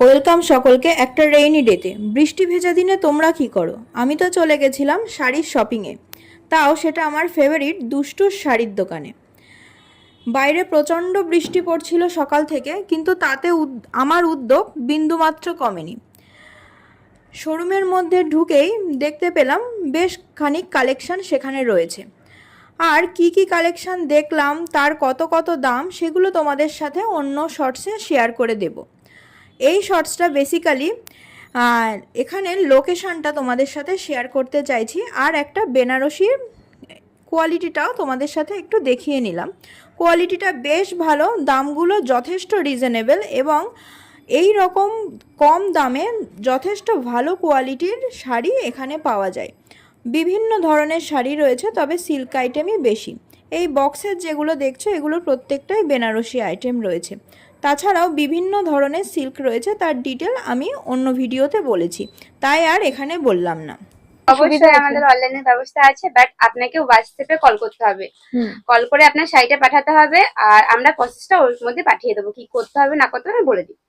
Welcome সকলকে একটা rainy ডেতে। বৃষ্টি ভেজা দিনে তোমরা কি করো? আমি তো চলে গেছিলাম শাড়ির শপিংয়ে, তাও সেটা আমার ফেভারিট দুষ্টুর শাড়ির দোকানে। বাইরে প্রচণ্ড বৃষ্টি পড়ছিল সকাল থেকে, কিন্তু তাতে আমার উদ্যোগ বিন্দুমাত্র কমেনি। শোরুমের মধ্যে ঢুকেই দেখতে পেলাম বেশ খানিক কালেকশান সেখানে রয়েছে। আর কি কি কালেকশান দেখলাম, তার কত কত দাম, সেগুলো তোমাদের সাথে অন্য শর্টসে শেয়ার করে দেব। এই শর্টসটা বেসিক্যালি এখানে লোকেশনটা তোমাদের সাথে শেয়ার করতে চাইছি, আর একটা বেনারসির কোয়ালিটিটাও তোমাদের সাথে একটু দেখিয়ে নিলাম। কোয়ালিটিটা বেশ ভালো, দামগুলো যথেষ্ট রিজনেবল, এবং এই রকম কম দামে যথেষ্ট ভালো কোয়ালিটির শাড়ি এখানে পাওয়া যায়। বিভিন্ন ধরনের শাড়ি রয়েছে, তবে সিল্ক আইটেমই বেশি। এই বক্সের যেগুলো দেখছো, এগুলো প্রত্যেকটাই বেনারসি আইটেম রয়েছে। তাছাড়াও বিভিন্ন ধরনের সিল্ক রয়েছে, তার ডিটেল আমি অন্য ভিডিওতে বলেছি, তাই আর এখানে বললাম না। অবশ্যই আমাদের অনলাইনের ব্যবস্থা আছে, বাট আপনাকে হোয়াটসঅ্যাপে কল করতে হবে। কল করে আপনার শাড়িটা পাঠাতে হবে, আর আমরা প্রসেসটা ওর মধ্যে পাঠিয়ে দেবো। কি করতে হবে না করতে হবে বলে দিই,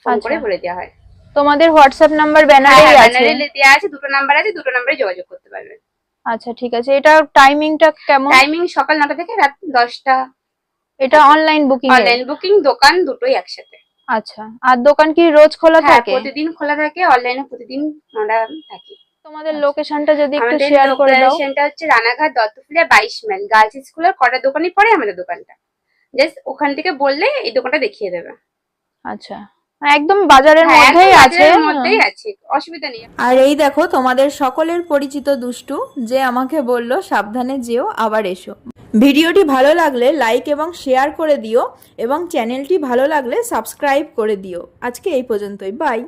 ফোন করে বলে দেওয়া হয়। তোমাদের হোয়াটসঅ্যাপ নাম্বার ব্যানারে আছে? ব্যানারে দেওয়া আছে, দুটো নাম্বার আছে, দুটো নাম্বারে যোগাযোগ করতে পারবেন। আচ্ছা, ঠিক আছে। এটা টাইমিংটা কেমন? টাইমিং সকাল 9টা থেকে রাত 10টা। এটা অনলাইন বুকিং? অনলাইন বুকিং, দোকান দুটোই একসাথে। আচ্ছা, আর দোকান কি রোজ খোলা থাকে? প্রতিদিন খোলা থাকে, অনলাইনে প্রতিদিন আমরা থাকি। তোমাদের লোকেশনটা যদি একটু আমাদের শেয়ার করে দাও। লোকেশনটা হচ্ছে রানাঘাট দত্তফুলিয়া 22 মাইল গার্লস স্কুলের কটা দোকানই পড়ে আমাদের দোকানটা। জাস্ট ওখান থেকে বললে এই দোকানটা দেখিয়ে দেবে। আচ্ছা, একদম বাজারের মধ্যেই আছে? মধ্যেই আছে, অসুবিধা নেই। আর এই দেখো তোমাদের সকলের পরিচিত দুষ্টু, যে আমাকে বলল সাবধানে যেও, আবার এসো। ভিডিওটি ভালো লাগলে লাইক এবং শেয়ার করে দিও, এবং চ্যানেলটি ভালো লাগলে সাবস্ক্রাইব করে দিও। আজকে এই পর্যন্তই, বাই।